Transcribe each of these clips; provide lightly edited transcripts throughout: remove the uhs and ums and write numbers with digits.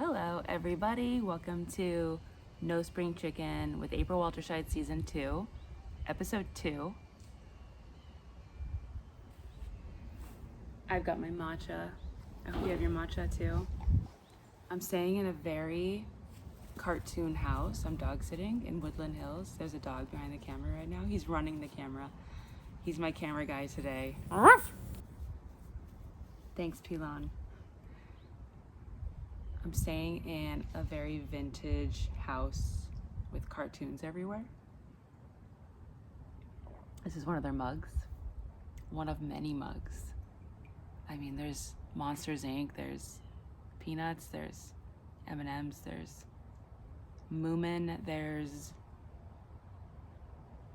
Hello everybody, welcome to No Spring Chicken with April Walterscheid Season 2, Episode 2. I've got my matcha. I hope you have your matcha too. I'm staying in a very cartoon house. I'm dog sitting in Woodland Hills. There's a dog behind the camera right now. He's running the camera. He's my camera guy today. Thanks, Pilon. I'm staying in a very vintage house with cartoons everywhere. This is one of their mugs. One of many mugs. I mean, there's Monsters Inc., there's Peanuts, there's M&M's, there's Moomin,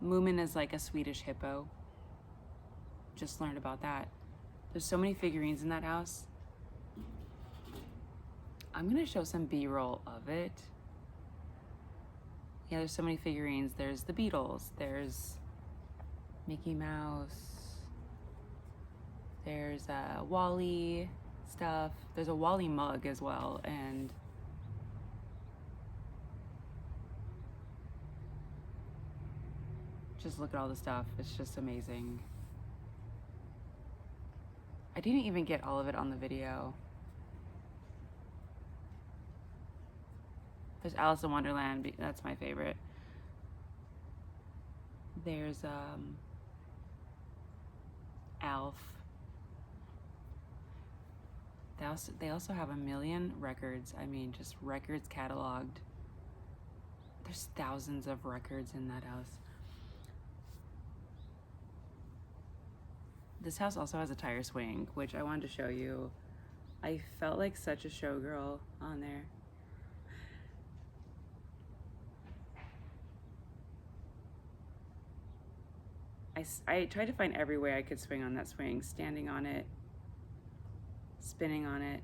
Moomin is like a Swedish hippo. Just learned about that. There's so many figurines in that house. I'm gonna show some B-roll of it. Yeah, there's so many figurines. There's the Beatles, there's Mickey Mouse, there's Wally stuff. There's a Wally mug as well, and just look at all the stuff. It's just amazing. I didn't even get all of it on the video. There's Alice in Wonderland, that's my favorite. There's Alf. They also have a million records. I mean, just records cataloged. There's thousands of records in that house. This house also has a tire swing, which I wanted to show you. I felt like such a showgirl on there. I tried to find every way I could swing on that swing, standing on it, spinning on it.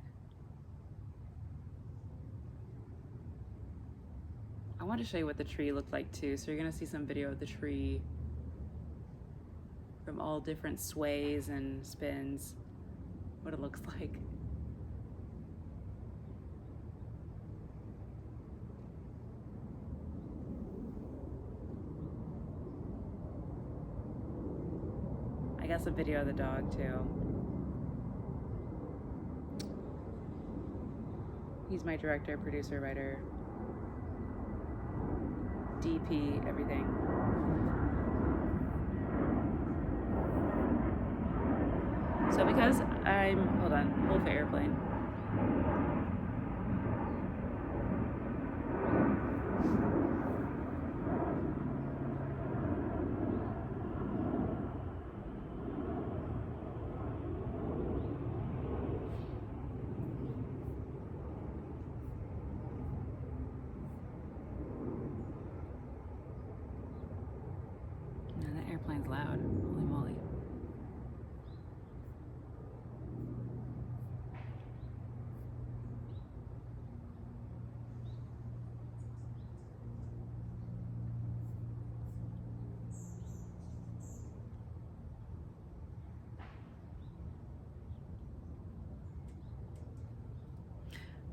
I want to show you what the tree looked like too, so you're gonna see some video of the tree from all different sways and spins, what it looks like. I got some video of the dog too. He's my director, producer, writer, DP, everything. So because hold on, hold for airplane. Airplane's loud. Holy moly.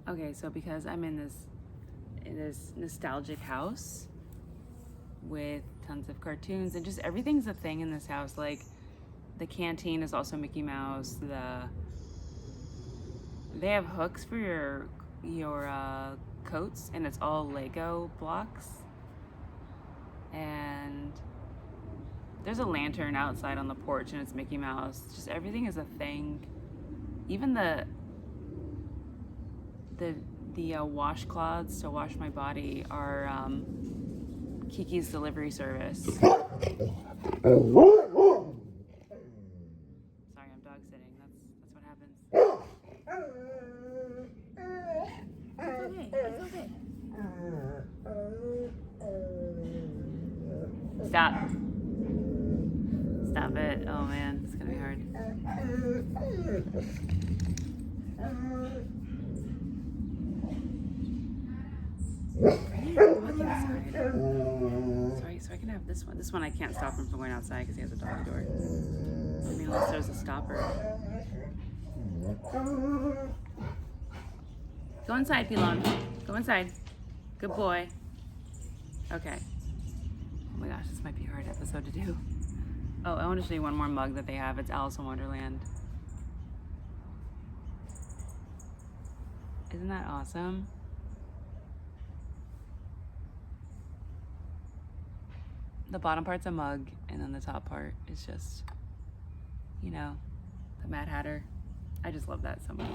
Okay, so because I'm in this nostalgic house with tons of cartoons and just everything's a thing in this house. Like the canteen is also Mickey Mouse. They have hooks for your coats, and it's all Lego blocks. And there's a lantern outside on the porch, and it's Mickey Mouse. Just everything is a thing. Even the washcloths to wash my body are Kiki's delivery service. Sorry, I'm dog sitting. That's what happens. It's okay. Stop. Stop it. Oh man, it's gonna be hard. Sorry, so I can have this one. This one I can't stop him from going outside because he has a dog door. I mean, unless there's a stopper. Go inside, Pilon. Go inside. Good boy. Okay. Oh my gosh, this might be a hard episode to do. Oh, I want to show you one more mug that they have. It's Alice in Wonderland. Isn't that awesome? The bottom part's a mug, and then the top part is just, you know, the Mad Hatter. I just love that so much.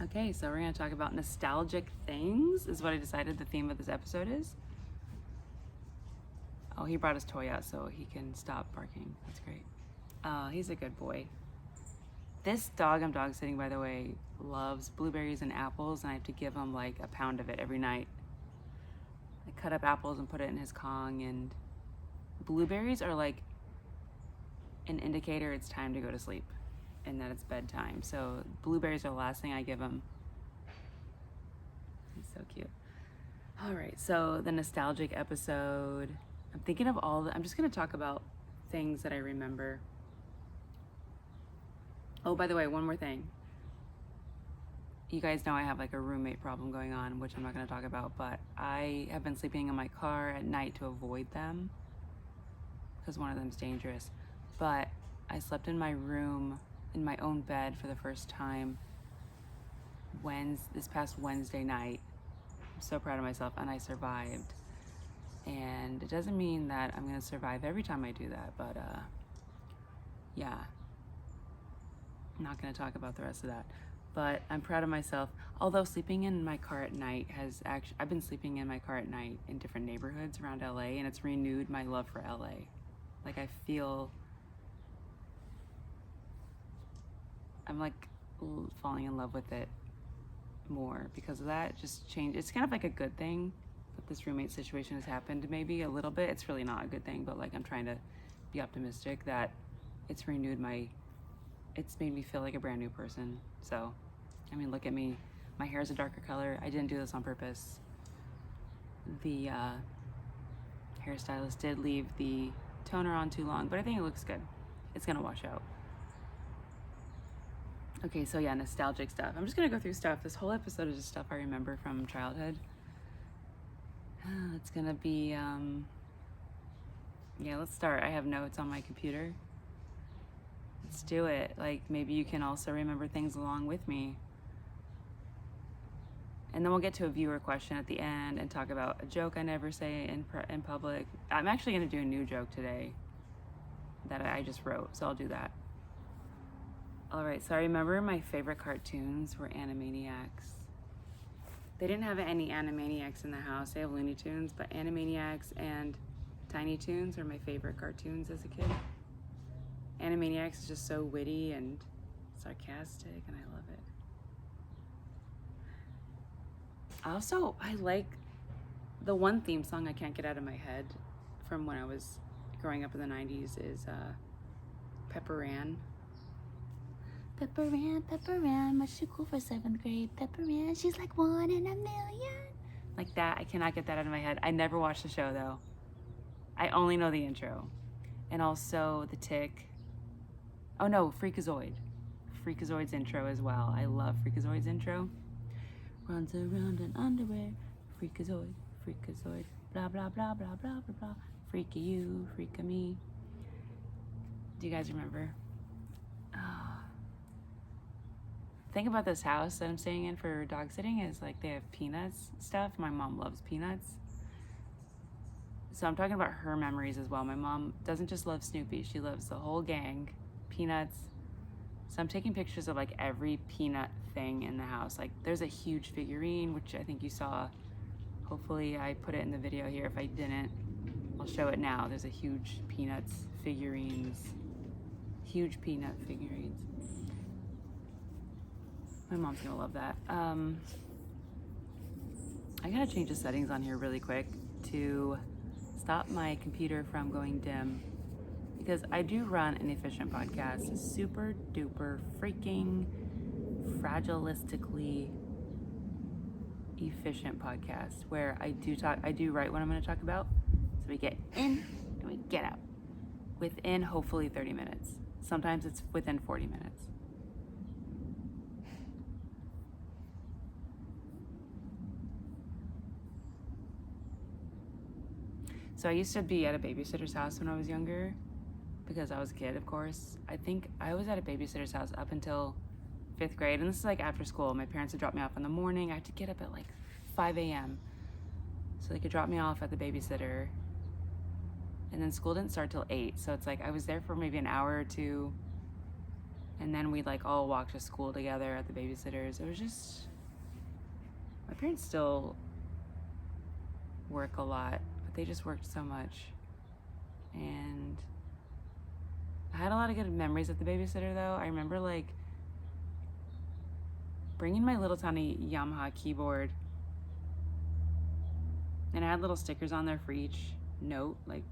Okay, so we're gonna talk about nostalgic things, is what I decided the theme of this episode is. Oh, he brought his toy out so he can stop barking. That's great. He's a good boy. This dog I'm dog sitting, by the way, loves blueberries and apples, and I have to give him like a pound of it every night. I cut up apples and put it in his Kong, and blueberries are like an indicator it's time to go to sleep and that it's bedtime. So blueberries are the last thing I give him. He's so cute. All right, so the nostalgic episode. I'm thinking of I'm just gonna talk about things that I remember. Oh, by the way, one more thing. You guys know I have like a roommate problem going on, which I'm not gonna talk about, but I have been sleeping in my car at night to avoid them because one of them's dangerous. But I slept in my room, in my own bed for the first time this past Wednesday night. I'm so proud of myself, and I survived. And it doesn't mean that I'm gonna survive every time I do that, but yeah. I'm not gonna talk about the rest of that. But I'm proud of myself. Although sleeping in my car at night I've been sleeping in my car at night in different neighborhoods around LA, and it's renewed my love for LA. Like I feel, I'm like falling in love with it more because of that. Just change. It's kind of like a good thing that this roommate situation has happened, maybe a little bit. It's really not a good thing, but like I'm trying to be optimistic that it's it's made me feel like a brand new person. So, I mean, look at me. My hair is a darker color. I didn't do this on purpose. The hairstylist did leave the toner on too long, but I think it looks good. It's gonna wash out. Okay, so yeah, nostalgic stuff. I'm just gonna go through stuff. This whole episode is just stuff I remember from childhood. It's gonna be, yeah, let's start. I have notes on my computer. Let's do it. Like maybe you can also remember things along with me. And then we'll get to a viewer question at the end and talk about a joke I never say in public. I'm actually gonna do a new joke today that I just wrote, so I'll do that. All right, so I remember my favorite cartoons were Animaniacs. They didn't have any Animaniacs in the house. They have Looney Tunes, but Animaniacs and Tiny Toons are my favorite cartoons as a kid. Animaniacs is just so witty and sarcastic, and I love it. I like the one theme song I can't get out of my head from when I was growing up in the 90s is Pepper Ann. Pepper Ann, much too cool for 7th grade. Pepper Ann, she's like 1 in a million. Like that, I cannot get that out of my head. I never watched the show though. I only know the intro. And also The Tick. Oh no, Freakazoid. Freakazoid's intro as well. I love Freakazoid's intro. Runs around in underwear. Freakazoid, Freakazoid. Blah, blah, blah, blah, blah, blah, blah. Freaky you, freaka me. Do you guys remember? Thing about this house that I'm staying in for dog sitting is like they have Peanuts stuff. My mom loves Peanuts. So I'm talking about her memories as well. My mom doesn't just love Snoopy, she loves the whole gang, Peanuts. So I'm taking pictures of like every Peanut thing in the house. Like there's a huge figurine, which I think you saw. Hopefully I put it in the video here. If I didn't, I'll show it now. There's a huge Peanuts figurines. Huge Peanut figurines. My mom's gonna love that. I gotta change the settings on here really quick to stop my computer from going dim, because I do run an efficient podcast, a super duper freaking fragilistically efficient podcast where I do write what I'm gonna talk about. So we get in and we get out within hopefully 30 minutes. Sometimes it's within 40 minutes. So I used to be at a babysitter's house when I was younger because I was a kid, of course. I think I was at a babysitter's house up until 5th grade, and this is like after school. My parents would drop me off in the morning. I had to get up at like 5 a.m. so they could drop me off at the babysitter. And then school didn't start till 8, so it's like I was there for maybe an hour or two, and then we'd like all walk to school together at the babysitters. It was just, my parents still work a lot, but they just worked so much. And I had a lot of good memories at the babysitter though. I remember like bringing my little tiny Yamaha keyboard, and I had little stickers on there for each note, like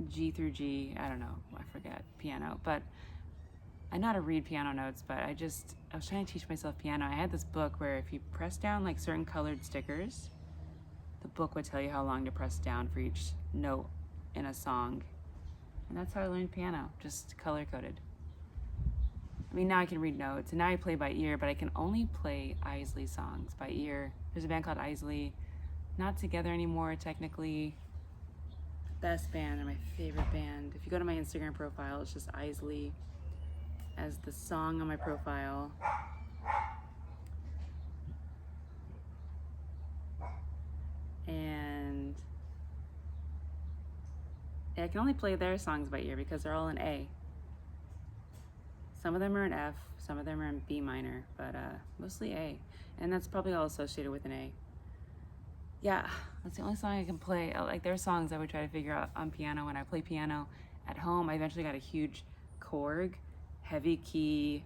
G through G, I don't know, I forget, piano, but I know how to read piano notes, but I was trying to teach myself piano. I had this book where if you press down like certain colored stickers, the book would tell you how long to press down for each note in a song. And that's how I learned piano, just color-coded. I mean, now I can read notes, and now I play by ear, but I can only play Isley songs by ear. There's a band called Isley, not together anymore, technically. Best band, they're my favorite band. If you go to my Instagram profile, it's just Isley as the song on my profile. And I can only play their songs by ear because they're all in A. Some of them are in F, some of them are in B minor, but mostly A. And that's probably all associated with an A. Yeah, that's the only song I can play. Like, there are songs I would try to figure out on piano when I play piano at home. I eventually got a huge Korg, heavy key,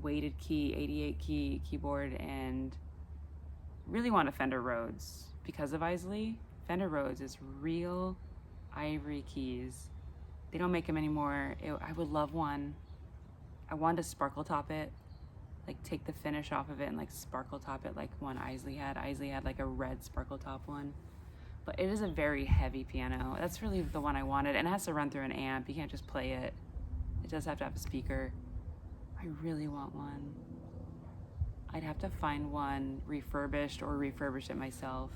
weighted key, 88 key keyboard, and really want a Fender Rhodes because of Isley. Fender Rhodes is real ivory keys. They don't make them anymore. I would love one. I wanted to sparkle top it, like take the finish off of it and like sparkle top it like one Isley had. Isley had like a red sparkle top one. But it is a very heavy piano. That's really the one I wanted, and it has to run through an amp. You can't just play it. It does have to have a speaker. I really want one. I'd have to find one refurbished or refurbish it myself.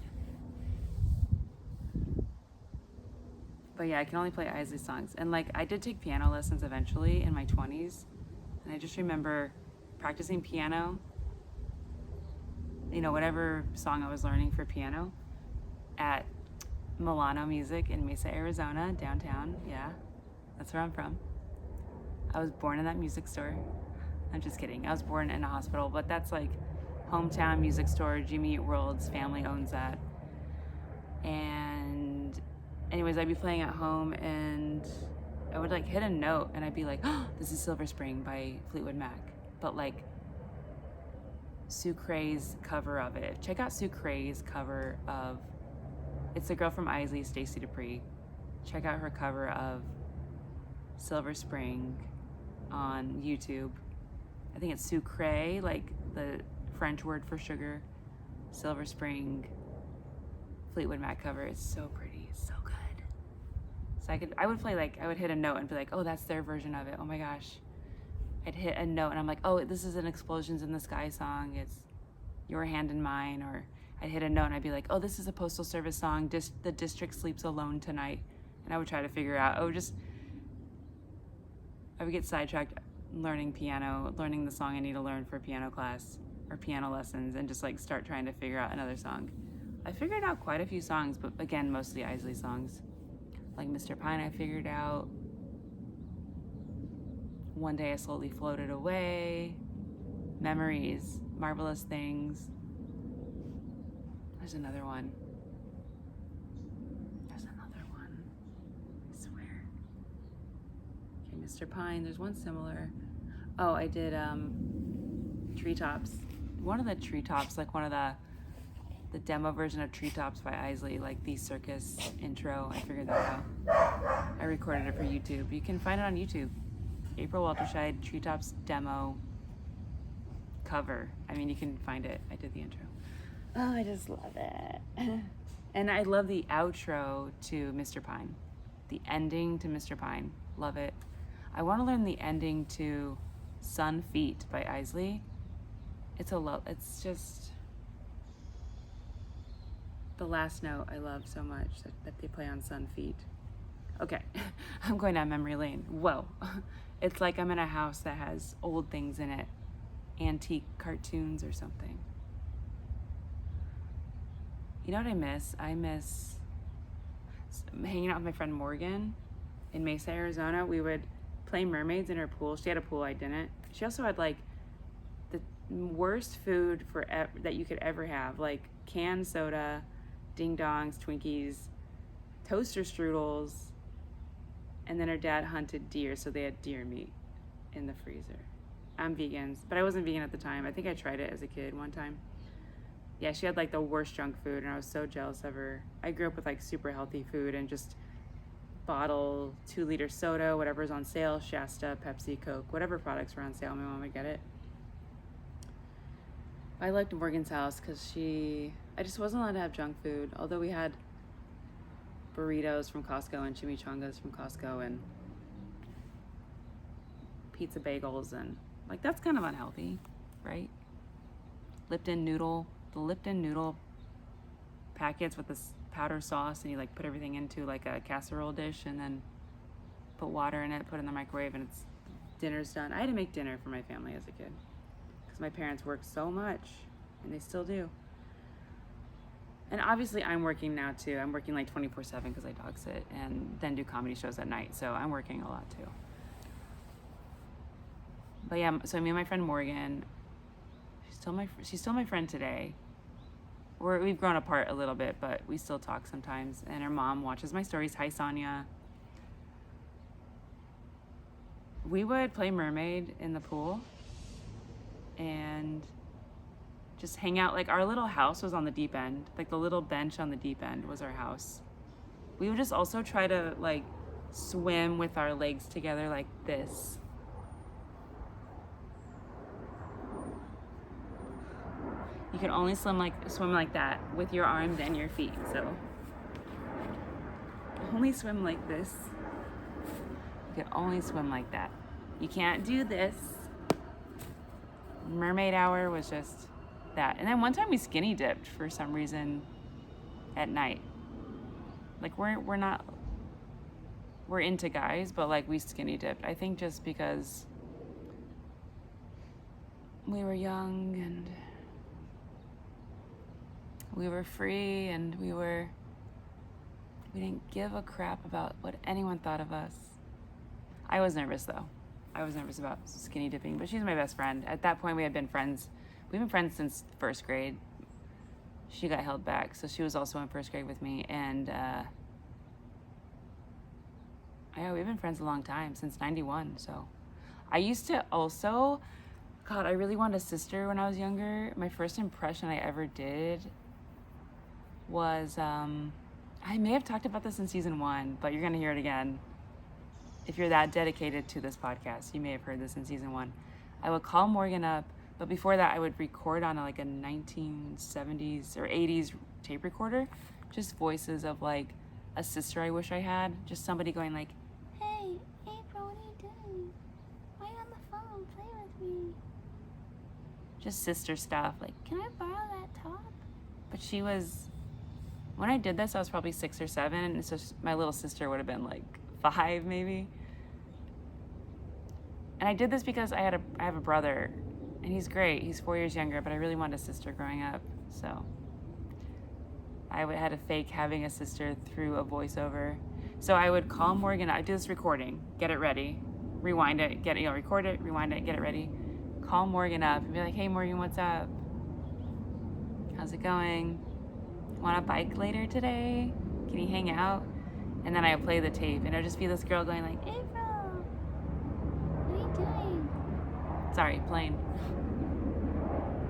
But yeah, I can only play Isley songs. And like, I did take piano lessons eventually in my 20s. And I just remember practicing piano, you know, whatever song I was learning for piano at Milano Music in Mesa, Arizona, downtown. Yeah, that's where I'm from. I was born in that music store. I'm just kidding. I was born in a hospital, but that's like hometown music store. Jimmy Eat World's family owns that. And anyways, I'd be playing at home and I would like hit a note and I'd be like, oh, this is Silver Spring by Fleetwood Mac. But like Sue Crae's cover of it. Check out Sue Crae's cover of, it's the girl from Isley, Stacey Dupree. Check out her cover of Silver Spring on YouTube. I think it's Sue Crae, like the French word for sugar. Silver Spring, Fleetwood Mac cover. It's so pretty. It's so good. So I would play like, I would hit a note and be like, oh, that's their version of it. Oh my gosh. I'd hit a note and I'm like, oh, this is an Explosions in the Sky song. It's Your Hand in Mine. Or I'd hit a note and I'd be like, oh, this is a Postal Service song. The District Sleeps Alone Tonight. And I would try to figure out, I would get sidetracked learning piano, learning the song I need to learn for piano class or piano lessons, and just like start trying to figure out another song. I figured out quite a few songs, but again, mostly Isley songs. Like Mr. Pine I figured out. One Day I Slowly Floated Away. Memories, Marvelous Things. There's another one. I swear. Okay, Mr. Pine, there's one similar. Oh, I did Treetops. One of the Treetops, like one of the demo version of Treetops by Isley, like the circus intro. I figured that out. I recorded it for YouTube. You can find it on YouTube. April Walterscheid, Treetops demo cover. I mean, you can find it. I did the intro. Oh, I just love it. And I love the outro to Mr. Pine. The ending to Mr. Pine. Love it. I want to learn the ending to Sun Feet by Isley. It's just, The Last Note I love so much that they play on Sun Feet. Okay, I'm going down memory lane. Whoa. It's like I'm in a house that has old things in it, antique cartoons or something. You know what I miss? I miss hanging out with my friend Morgan in Mesa, Arizona. We would play mermaids in her pool. She had a pool, I didn't. She also had like the worst food that you could ever have, like canned soda, ding dongs, Twinkies, toaster strudels, and then her dad hunted deer, so they had deer meat in the freezer. I'm vegan, but I wasn't vegan at the time. I think I tried it as a kid one time. Yeah, she had like the worst junk food, and I was so jealous of her. I grew up with like super healthy food and just bottle 2-liter soda, whatever's on sale, Shasta, Pepsi, Coke, whatever products were on sale, my mom would get it. I liked Morgan's house because I just wasn't allowed to have junk food, although we had burritos from Costco and chimichangas from Costco and pizza bagels, and like that's kind of unhealthy, right? The Lipton noodle packets with this powder sauce, and you like put everything into like a casserole dish and then put water in it, put it in the microwave, and dinner's done. I had to make dinner for my family as a kid because my parents worked so much, and they still do. And obviously I'm working now too. I'm working like 24/7 because I dog sit and then do comedy shows at night, so I'm working a lot too. But yeah, so me and my friend Morgan, she's still my friend today. We've grown apart a little bit, but we still talk sometimes. And her mom watches my stories. Hi, Sonia. We would play mermaid in the pool and just hang out. Like our little house was on the deep end. Like the little bench on the deep end was our house. We would just also try to like swim with our legs together like this. You can only swim like that with your arms and your feet. So only swim like this. You can only swim like that. You can't do this. Mermaid hour was just that. And then one time we skinny dipped for some reason at night. Like we're into guys, but like we skinny dipped. I think just because we were young and we were free, and we didn't give a crap about what anyone thought of us. I was nervous though. I was nervous about skinny dipping, but she's my best friend. At that point we had been friends. We've been friends since first grade. She got held back, so she was also in first grade with me, and yeah, we've been friends a long time, since 91. So I used to also, God, I really wanted a sister when I was younger. My first impression I ever did was, I may have talked about this in season 1, but you're going to hear it again. If you're that dedicated to this podcast, you may have heard this in season 1. I would call Morgan up, but before that I would record on like a 1970s or 80s tape recorder, just voices of like a sister I wish I had, just somebody going like, "Hey, April, what are you doing? Why are you on the phone? Play with me." Just sister stuff, like, "Can I borrow that top?" But when I did this, I was probably 6 or 7, and so my little sister would have been like 5 maybe. And I did this because I have a brother, and he's great. He's 4 years younger, but I really wanted a sister growing up, so I had to fake having a sister through a voiceover. So I would call Morgan. I'd do this recording, get it ready, rewind it, record it, rewind it, get it ready, call Morgan up and be like, "Hey Morgan, what's up? How's it going? Want a bike later today? Can you hang out?" And then I would play the tape, and it would just be this girl going like, "April, what are you doing?" Sorry, plane.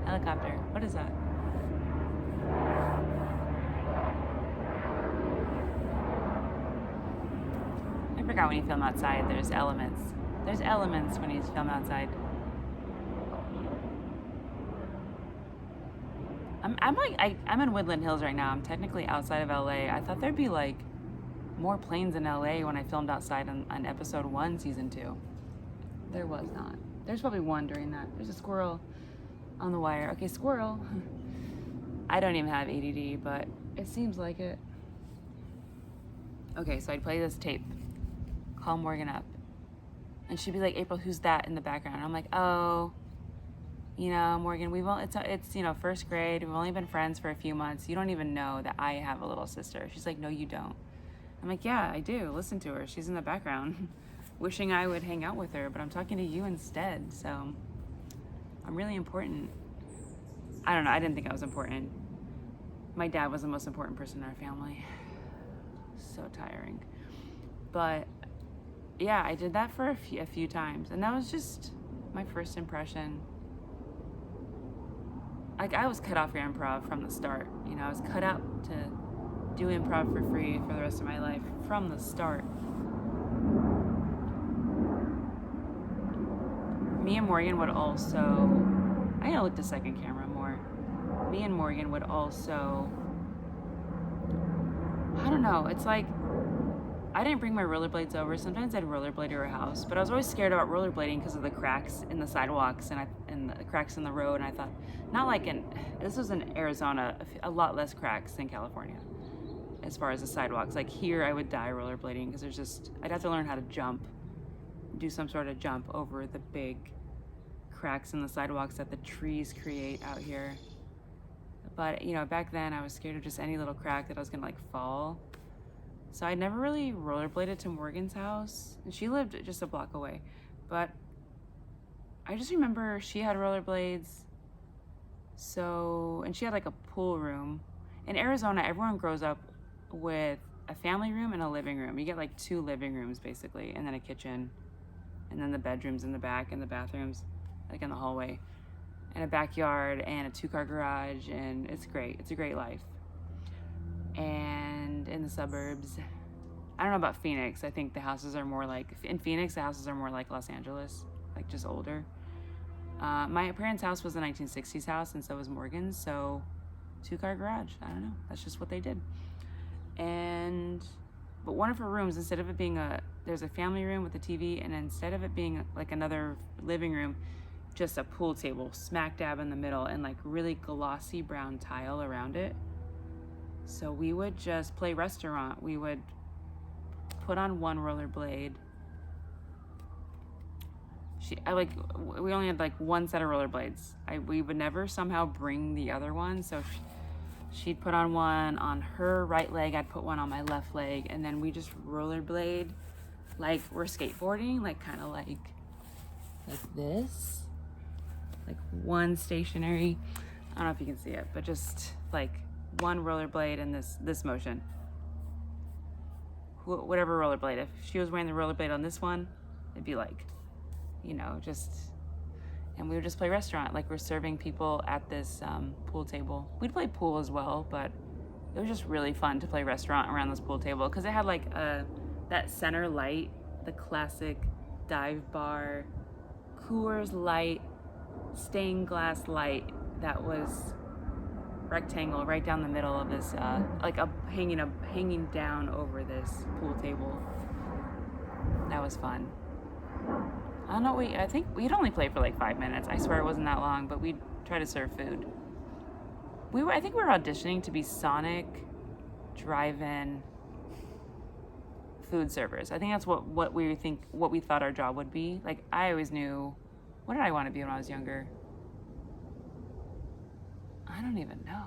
Helicopter. What is that? I forgot when you film outside, there's elements. There's elements when you film outside. I'm in Woodland Hills right now. I'm technically outside of LA. I thought there'd be like more planes in LA when I filmed outside on episode 1, season 2. There was not. There's probably one during that. There's a squirrel on the wire. Okay, squirrel. I don't even have ADD, but it seems like it. Okay, so I'd play this tape, call Morgan up, and she'd be like, April, who's that in the background? And I'm like, oh, Morgan, it's first grade. We've only been friends for a few months. You don't even know that I have a little sister. She's like, no, you don't. I'm like, yeah, I do. Listen to her. She's in the background, wishing I would hang out with her, but I'm talking to you instead. So I'm really important. I don't know. I didn't think I was important. My dad was the most important person in our family. So tiring. But yeah, I did that for a few times, and that was just my first impression. Like, I was cut off for improv from the start. I was cut out to do improv for free for the rest of my life from the start. Me and Morgan would also, I gotta look the second camera more. Me and Morgan would also, I don't know, it's like, I didn't bring my rollerblades over. Sometimes I'd rollerblade to her house, but I was always scared about rollerblading because of the cracks in the sidewalks and the cracks in the road. And I thought, this was in Arizona, a lot less cracks than California as far as the sidewalks. Like here, I would die rollerblading because I'd have to learn how to do some sort of jump over the big cracks in the sidewalks that the trees create out here. But, back then I was scared of just any little crack that I was gonna fall. So I never really rollerbladed to Morgan's house. And she lived just a block away. But I just remember she had rollerblades. And she had like a pool room. In Arizona, everyone grows up with a family room and a living room. You get like 2 living rooms basically, and then a kitchen, and then the bedrooms in the back and the bathrooms like in the hallway, and a backyard and a 2-car garage, and it's great. It's a great life. And in the suburbs, I don't know about Phoenix. I think the houses are more like, in Phoenix, the houses are more like Los Angeles, like just older. My parents' house was a 1960s house, and so was Morgan's, so 2-car garage. I don't know. That's just what they did. But one of her rooms, instead of it being there's a family room with a TV, and instead of it being like another living room, just a pool table smack dab in the middle and like really glossy brown tile around it. So we would just play restaurant. We would put on one rollerblade. We only had like one set of rollerblades. We would never somehow bring the other one. So she'd put on one on her right leg. I'd put one on my left leg. And then we just rollerblade like we're skateboarding, like kind of like this. Like one stationary, I don't know if you can see it, but just like one rollerblade in this motion. Whatever rollerblade. If she was wearing the rollerblade on this one, it'd be like, and we would just play restaurant. Like we're serving people at this pool table. We'd play pool as well, but it was just really fun to play restaurant around this pool table because it had like that center light, the classic dive bar, Coors Light, stained glass light that was rectangle right down the middle of this, hanging down over this pool table. That was fun. I don't know. I think we'd only play for like 5 minutes. I swear it wasn't that long, but we'd try to serve food. I think we were auditioning to be Sonic drive-in food servers. I think that's what we thought our job would be. Like I always knew. What did I want to be when I was younger? I don't even know.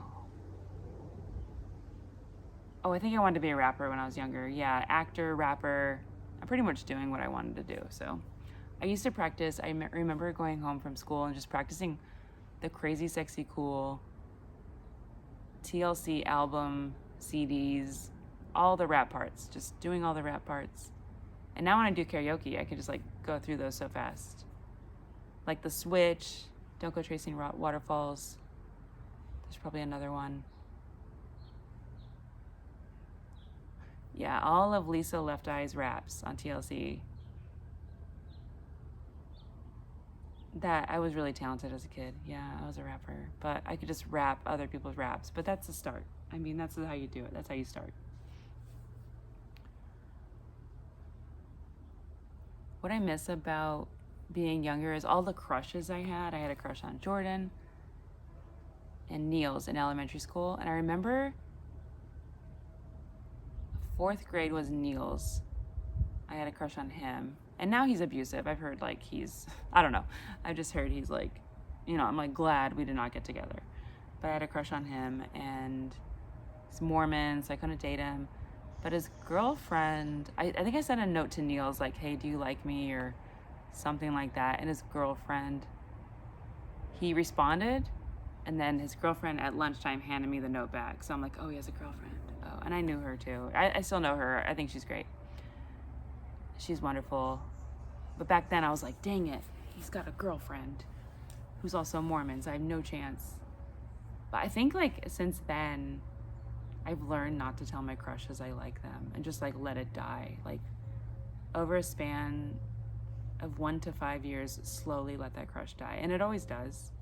Oh, I think I wanted to be a rapper when I was younger. Yeah, actor, rapper. I'm pretty much doing what I wanted to do. So I used to practice. I remember going home from school and just practicing the Crazy Sexy Cool TLC album, CDs, all the rap parts, just doing all the rap parts. And now when I do karaoke, I can just like go through those so fast. Like The Switch, Don't Go Tracing Waterfalls. There's probably another one. Yeah, all of Lisa Left Eye's raps on TLC. That I was really talented as a kid. Yeah, I was a rapper. But I could just rap other people's raps. But that's the start. I mean, that's how you do it. That's how you start. What I miss about being younger is all the crushes I had. I had a crush on Jordan. and Niels in elementary school. And I remember 4th grade was Niels. I had a crush on him. And now he's abusive. I've heard like I don't know. I've just heard he's like, I'm like glad we did not get together. But I had a crush on him, and he's Mormon, so I couldn't date him. But his girlfriend, I think I sent a note to Niels like, hey, do you like me, or something like that. And his girlfriend, he responded, and then his girlfriend at lunchtime handed me the note back. So I'm like, oh, he has a girlfriend. Oh, and I knew her too. I still know her. I think she's great. She's wonderful. But back then I was like, dang it, he's got a girlfriend who's also Mormon, so I have no chance. But I think like since then, I've learned not to tell my crushes I like them and just like let it die. Like over a span of 1 to 5 years, slowly let that crush die. And it always does.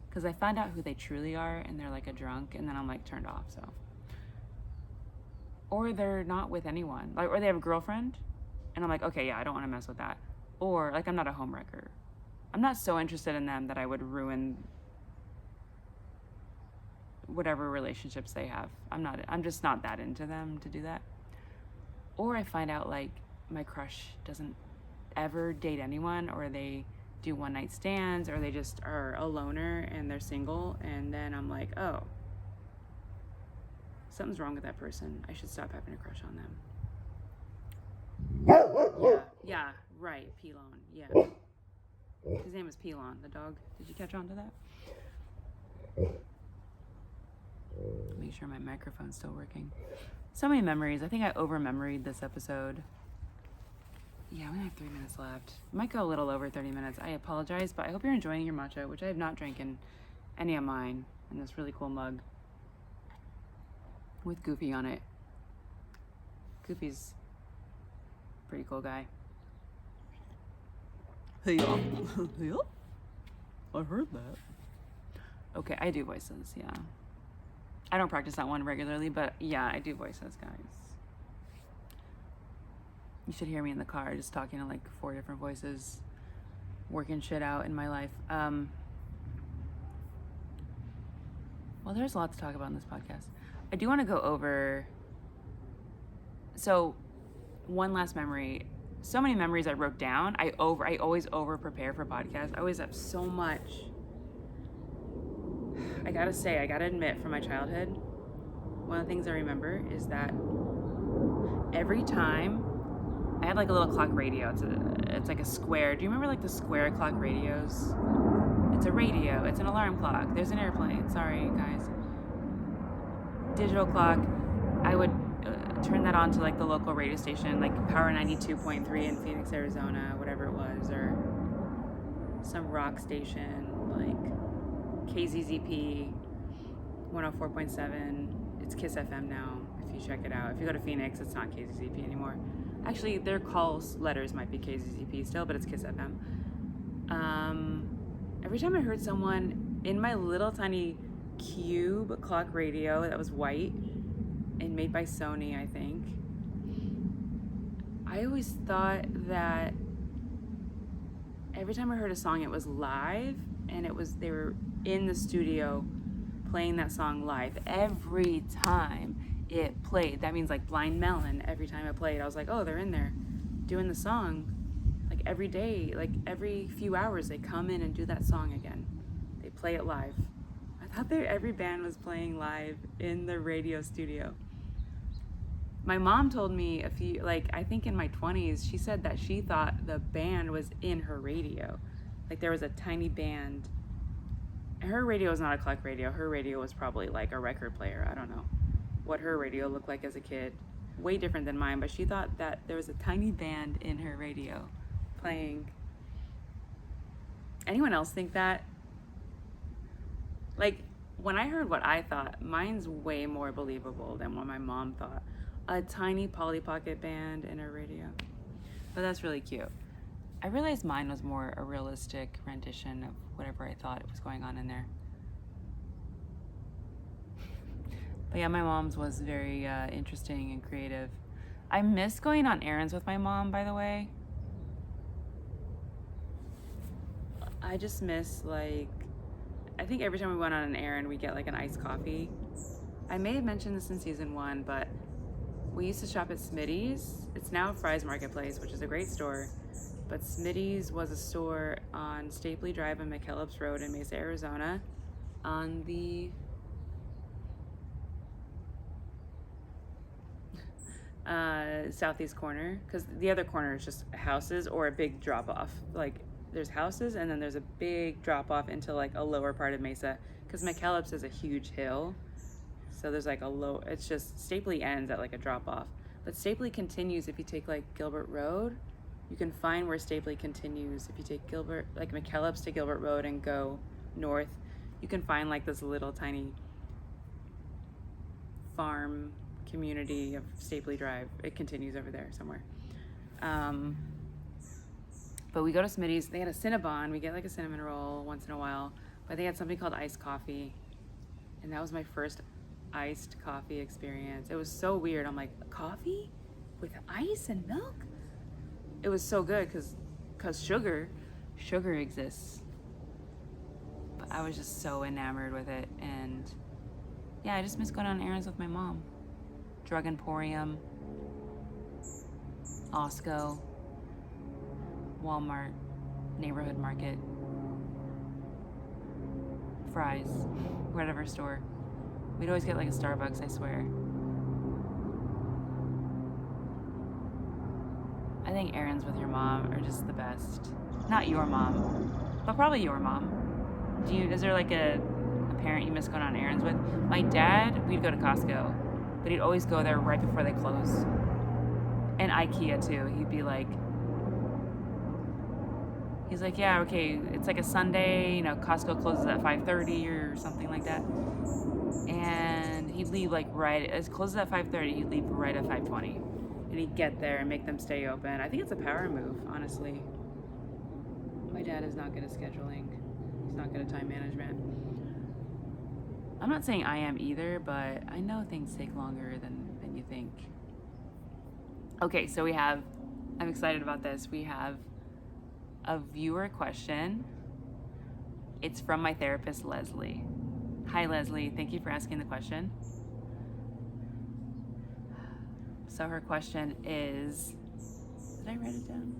Because I find out who they truly are, and they're like a drunk, and then I'm like turned off, so. Or they're not with anyone. Like, or they have a girlfriend, and I'm like, okay, yeah, I don't want to mess with that. Or like I'm not a homewrecker. I'm not so interested in them that I would ruin whatever relationships they have. I'm just not that into them to do that. Or I find out like my crush doesn't ever date anyone, or they do one night stands, or they just are a loner and they're single, and then I'm like, oh, something's wrong with that person. I should stop having a crush on them. Yeah, right, Pelon, yeah. His name is Pelon, the dog. Did you catch on to that? Make sure my microphone's still working. So many memories. I think I over-memoried this episode. Yeah, we only have 3 minutes left. Might go a little over 30 minutes. I apologize, but I hope you're enjoying your matcha, which I have not drank in any of mine, in this really cool mug with Goofy on it. Goofy's a pretty cool guy. Hey y'all. Hey y'all. I heard that. Okay, I do voices, yeah. I don't practice that one regularly, but yeah, I do voices, guys. You should hear me in the car just talking to like 4 different voices, working shit out in my life. Well, there's a lot to talk about in this podcast. I do want to go over, so one last memory. So many memories I wrote down. I always over prepare for podcasts. I always have so much. I gotta admit, from my childhood, one of the things I remember is that every time I had like a little clock radio. It's like a square. Do you remember like the square clock radios? It's a radio. It's an alarm clock. There's an airplane. Sorry, guys. Digital clock. I would turn that on to like the local radio station, like Power 92.3 in Phoenix, Arizona, whatever it was, or some rock station like KZZP 104.7. It's Kiss FM now, if you check it out. If you go to Phoenix, it's not KZZP anymore. Actually, their letters might be KZZP still, but it's Kiss FM. Every time I heard someone in my little tiny cube clock radio that was white and made by Sony, I think, I always thought that every time I heard a song, it was live, and they were in the studio playing that song live. Every time it played, that means like Blind Melon, every time it played, I was like, oh, they're in there doing the song. Like every day, like every few hours, they come in and do that song again. They play it live. I thought every band was playing live in the radio studio. My mom told me I think in my 20s, she said that she thought the band was in her radio. Like there was a tiny band. Her radio was not a clock radio. Her radio was probably like a record player. I don't know what her radio looked like as a kid. Way different than mine, but she thought that there was a tiny band in her radio playing. Anyone else think that? Like, when I heard what I thought, mine's way more believable than what my mom thought. A tiny Polly Pocket band in her radio. But that's really cute. I realized mine was more a realistic rendition of whatever I thought was going on in there. But yeah, my mom's was very interesting and creative. I miss going on errands with my mom, by the way. I just miss, like, I think every time we went on an errand, we get like an iced coffee. I may have mentioned this in season 1, but we used to shop at Smitty's. It's now Fry's Marketplace, which is a great store. But Smitty's was a store on Stapley Drive and McKellips Road in Mesa, Arizona, on the southeast corner, because the other corner is just houses or a big drop off. Like there's houses and then there's a big drop off into like a lower part of Mesa, because McKellips is a huge hill. So there's like a low, it's just Stapley ends at like a drop off. But Stapley continues if you take like Gilbert Road. You can find where Stapley continues. If you take like McKellips to Gilbert Road and go north, you can find like this little tiny farm community of Stapley Drive. It continues over there somewhere. But we go to Smitty's. They had a Cinnabon. We get like a cinnamon roll once in a while. But they had something called iced coffee. And that was my first iced coffee experience. It was so weird. I'm like, coffee with ice and milk? It was so good because sugar exists. But I was just so enamored with it. And yeah, I just miss going on errands with my mom. Drug Emporium, Osco, Walmart, Neighborhood Market, Fry's, whatever store. We'd always get like a Starbucks, I swear. I think errands with your mom are just the best. Not your mom, but probably your mom. Is there like a parent you miss going on errands with? My dad, we'd go to Costco, but he'd always go there right before they close. And IKEA too. He's like, yeah, okay, it's like a Sunday, Costco closes at 5:30 or something like that. And he'd leave like it closes at 5:30, he'd leave right at 5:20. And he'd get there and make them stay open. I think it's a power move, honestly. My dad is not good at scheduling. He's not good at time management. I'm not saying I am either, but I know things take longer than you think. Okay, so I'm excited about this. We have a viewer question. It's from my therapist, Leslie. Hi, Leslie. Thank you for asking the question. So her question is, did I write it down?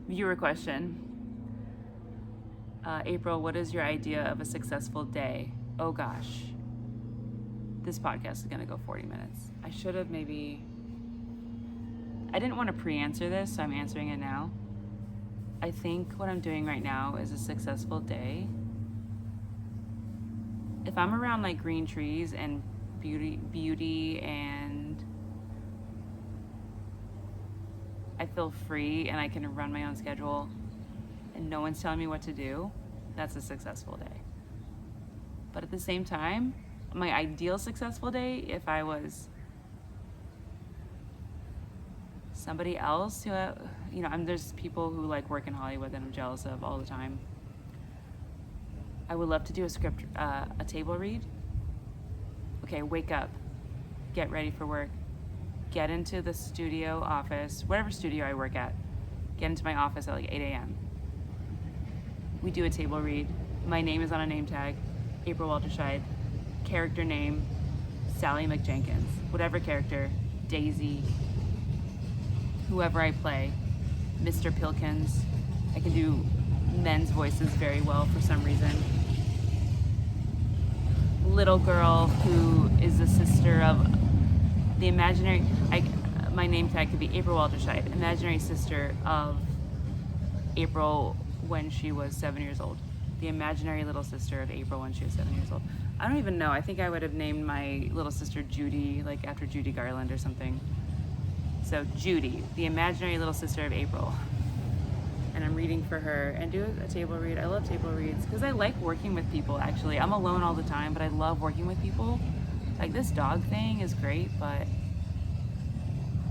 Viewer question. April, what is your idea of a successful day? Oh gosh. This podcast is going to go 40 minutes. I should have I didn't want to pre-answer this, so I'm answering it now. I think what I'm doing right now is a successful day. If I'm around like green trees and beauty and I feel free and I can run my own schedule and no one's telling me what to do, that's a successful day. But at the same time, my ideal successful day, if I was somebody else who, there's people who like work in Hollywood that I'm jealous of all the time. I would love to do a table read. Okay, wake up, get ready for work, get into the studio office, whatever studio I work at, get into my office at like 8 a.m. We do a table read. My name is on a name tag, April Walterscheid. Character name, Sally McJenkins. Whatever character, Daisy, whoever I play, Mr. Pilkins. I can do men's voices very well for some reason. Little girl who is the sister of the imaginary, my name tag could be April Walterscheid, imaginary sister of April when she was 7 years old. The imaginary little sister of April when she was 7 years old. I don't even know. I think I would have named my little sister Judy, like after Judy Garland or something. So Judy, the imaginary little sister of April. And I'm reading for her and do a table read. I love table reads because I like working with people, actually. I'm alone all the time, but I love working with people. Like this dog thing is great, but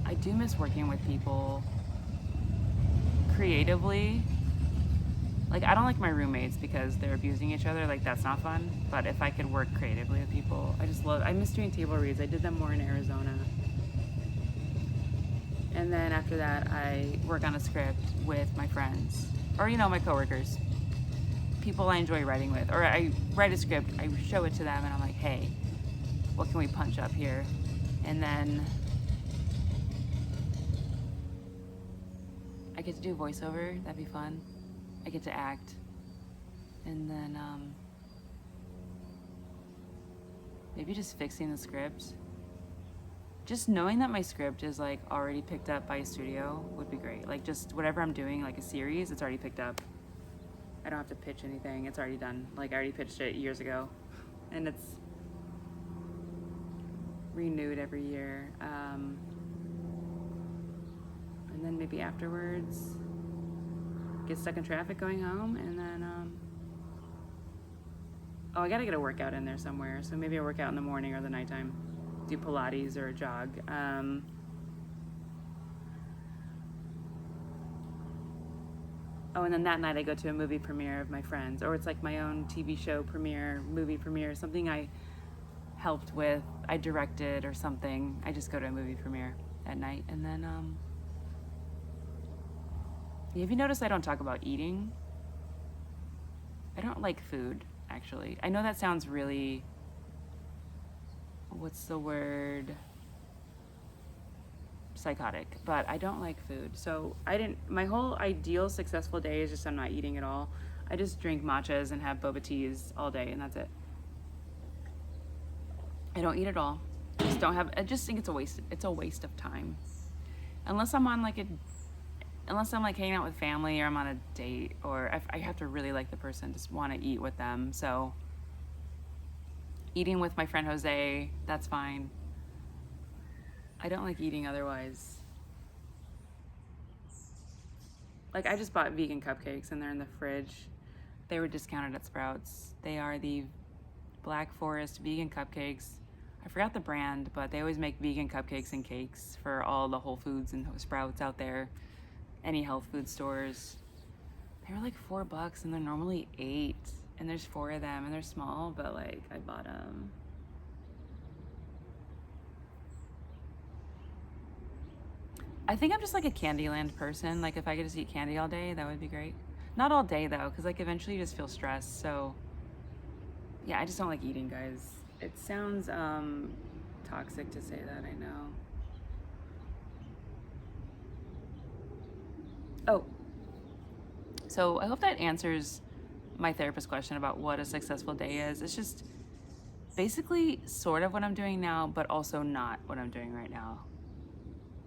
I do miss working with people creatively. Like, I don't like my roommates because they're abusing each other. Like, that's not fun. But if I could work creatively with people, I miss doing table reads. I did them more in Arizona. And then after that, I work on a script with my friends or, my coworkers. people I enjoy writing with, or I write a script, I show it to them, and I'm like, hey, what can we punch up here? And then I get to do voiceover. That'd be fun. I get to act, and then maybe just fixing the script. Just knowing that my script is like already picked up by a studio would be great. Like just whatever I'm doing, like a series, it's already picked up. I don't have to pitch anything. It's already done. Like I already pitched it years ago, and it's renewed every year. And then maybe afterwards, get stuck in traffic going home, and then oh, I gotta get a workout in there somewhere. So maybe a workout in the morning or the nighttime. Do Pilates or a jog. Oh, and then that night I go to a movie premiere of my friends, or it's like my own TV show premiere, movie premiere, something I helped with, I directed or something. I just go to a movie premiere at night. And then, have you noticed I don't talk about eating? I don't like food, actually. I know that sounds really, what's the word? Psychotic, but I don't like food. So my whole ideal successful day is just I'm not eating at all. I just drink matchas and have boba teas all day, and that's it. I don't eat at all. I just think it's a waste of time. Unless I'm like hanging out with family, or I'm on a date, or I have to really like the person, just want to eat with them. So eating with my friend Jose, that's fine. I don't like eating otherwise. Like I just bought vegan cupcakes and they're in the fridge. They were discounted at Sprouts. They are the Black Forest vegan cupcakes. I forgot the brand, but they always make vegan cupcakes and cakes for all the Whole Foods and Sprouts out there. Any health food stores. They were like $4 and they're normally $8. And there's 4 of them and they're small, but like I bought them. I think I'm just like a Candyland person. Like if I could just eat candy all day, that would be great. Not all day though, because like eventually you just feel stressed. So yeah, I just don't like eating, guys. It sounds toxic to say that, I know. Oh, so I hope that answers my therapist question about what a successful day is. It's just basically sort of what I'm doing now, but also not what I'm doing right now.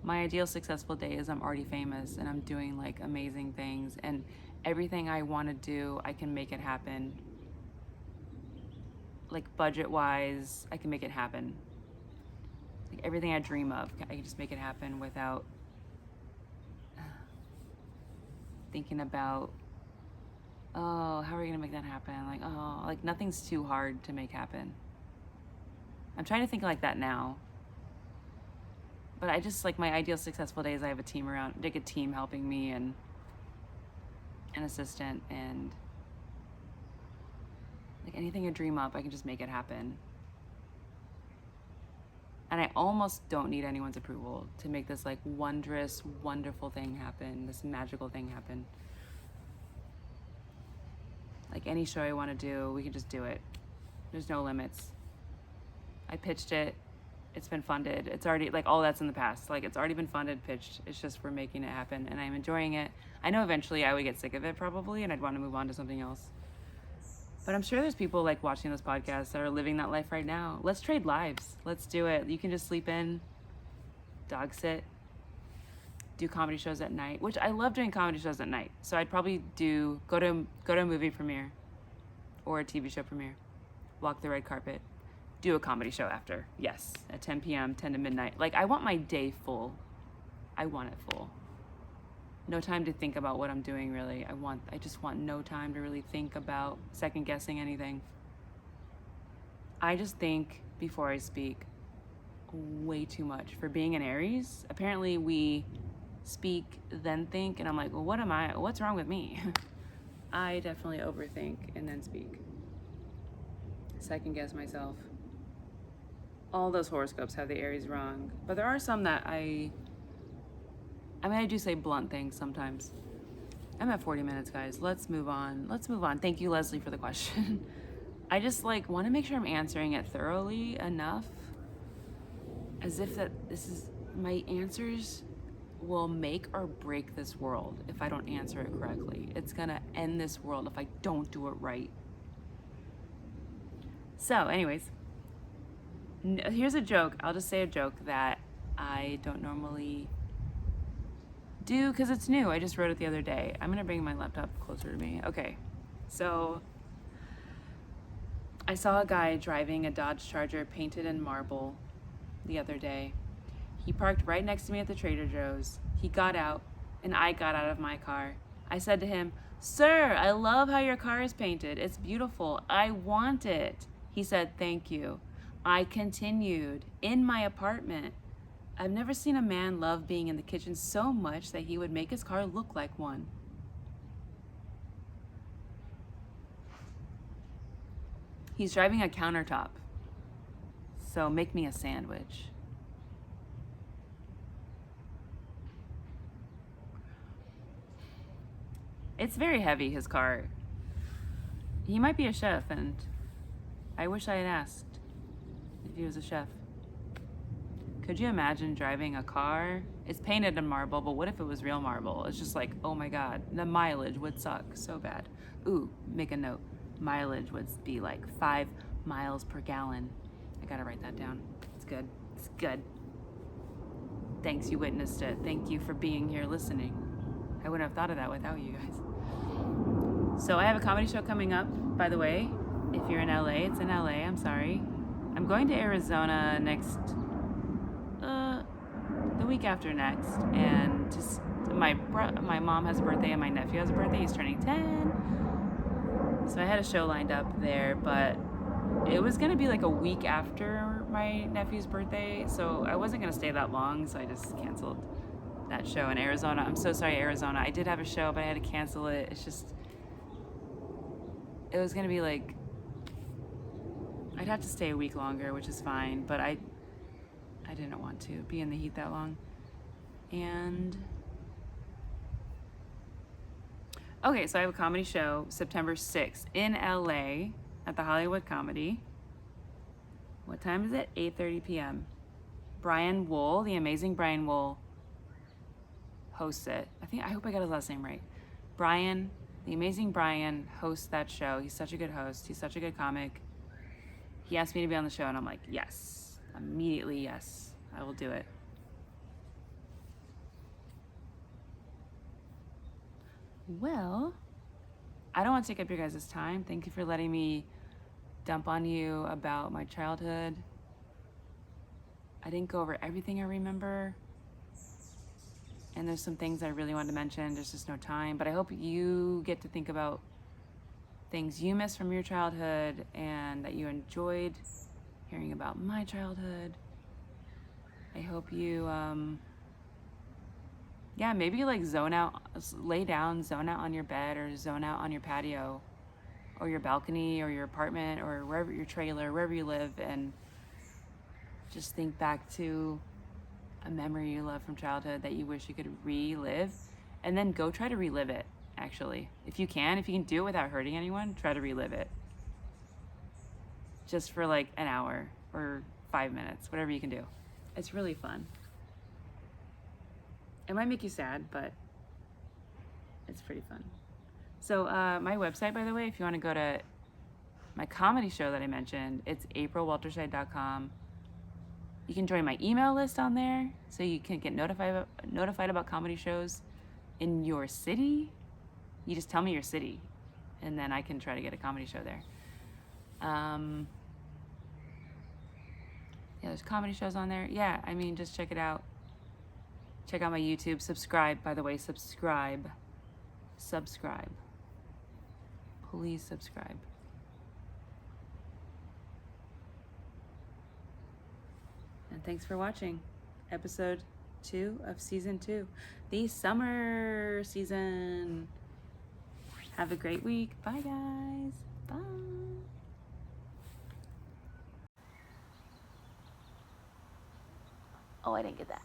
My ideal successful day is I'm already famous and I'm doing like amazing things, and everything I want to do, I can make it happen. Like budget wise, I can make it happen. Like everything I dream of, I can just make it happen without thinking about, oh, how are we gonna make that happen? Like, oh, like nothing's too hard to make happen. I'm trying to think like that now. But I just like my ideal successful days, I have a team around, like a team helping me and an assistant, and like anything I dream up, I can just make it happen. And I almost don't need anyone's approval to make this like wondrous, wonderful thing happen, this magical thing happen. Like any show I want to do, we can just do it. There's no limits. I pitched it. It's been funded. It's already, like, all that's in the past. Like, it's already been funded, pitched. It's just we're making it happen, and I'm enjoying it. I know eventually I would get sick of it probably, and I'd want to move on to something else. But I'm sure there's people, like, watching this podcast that are living that life right now. Let's trade lives. Let's do it. You can just sleep in, dog sit, do comedy shows at night, which I love doing comedy shows at night. So I'd probably go to a movie premiere or a TV show premiere, walk the red carpet, do a comedy show after. Yes, at 10 p.m., 10 to midnight. Like, I want my day full. I want it full. No time to think about what I'm doing, really. I just want no time to really think about second guessing anything. I just think before I speak way too much. For being an Aries, apparently we speak, then think, and I'm like, well, what's wrong with me? I definitely overthink and then speak. Second guess myself. All those horoscopes have the Aries wrong, but there are some that I do say blunt things sometimes. I'm at 40 minutes, guys. Let's move on. Thank you, Leslie, for the question. I just like want to make sure I'm answering it thoroughly enough, as if that this is my answers will make or break this world if I don't answer it correctly. It's gonna end this world if I don't do it right. So anyways, here's a joke. I'll just say a joke that I don't normally do because it's new. I just wrote it the other day. I'm gonna bring my laptop closer to me. Okay, so I saw a guy driving a Dodge Charger painted in marble the other day. He parked right next to me at the Trader Joe's. He got out, and I got out of my car. I said to him, "Sir, I love how your car is painted. It's beautiful. I want it." He said, "Thank you." I continued, "In my apartment. I've never seen a man love being in the kitchen so much that he would make his car look like one." He's driving a countertop. So make me a sandwich. It's very heavy, his car. He might be a chef, and I wish I had asked if he was a chef. Could you imagine driving a car? It's painted in marble, but what if it was real marble? It's just like, oh my God, the mileage would suck so bad. Ooh, make a note. Mileage would be like 5 miles per gallon. I gotta write that down. It's good. It's good. Thanks, you witnessed it. Thank you for being here listening. I wouldn't have thought of that without you guys. So I have a comedy show coming up, by the way. If you're in LA, it's in LA. I'm sorry. I'm going to Arizona the week after next, and just my mom has a birthday and my nephew has a birthday. He's turning 10. So I had a show lined up there, but it was gonna be like a week after my nephew's birthday, so I wasn't gonna stay that long, so I just canceled that show in Arizona. I'm so sorry, Arizona. I did have a show, but I had to cancel it. It's just, it was gonna be like, I'd have to stay a week longer, which is fine, but I didn't want to be in the heat that long. And okay, so I have a comedy show September 6th in LA at the Hollywood Comedy. What time is it? 8:30 p.m. Brian Wool, the amazing Brian Wool, hosts it. I hope I got his last name right. Brian, the amazing Brian, hosts that show. He's such a good host. He's such a good comic. He asked me to be on the show, and I'm like, yes. Immediately, yes. I will do it. Well, I don't want to take up your guys' time. Thank you for letting me dump on you about my childhood. I didn't go over everything I remember. And there's some things I really wanted to mention. There's just no time. But I hope you get to think about things you miss from your childhood and that you enjoyed hearing about my childhood. I hope you, maybe like zone out, lay down, zone out on your bed or zone out on your patio or your balcony or your apartment or wherever, your trailer, wherever you live, and just think back to a memory you love from childhood that you wish you could relive, and then go try to relive it, actually. If you can do it without hurting anyone, try to relive it. Just for like an hour or 5 minutes, whatever you can do. It's really fun. It might make you sad, but it's pretty fun. So my website, by the way, if you want to go to my comedy show that I mentioned, it's aprilwalterscheid.com. You can join my email list on there, so you can get notified about comedy shows in your city. You just tell me your city, and then I can try to get a comedy show there. There's comedy shows on there. Yeah, just check it out. Check out my YouTube. Subscribe, by the way. Subscribe. Please subscribe. And thanks for watching episode 2 of season 2, the summer season. Have a great week. Bye, guys. Bye. Oh, I didn't get that.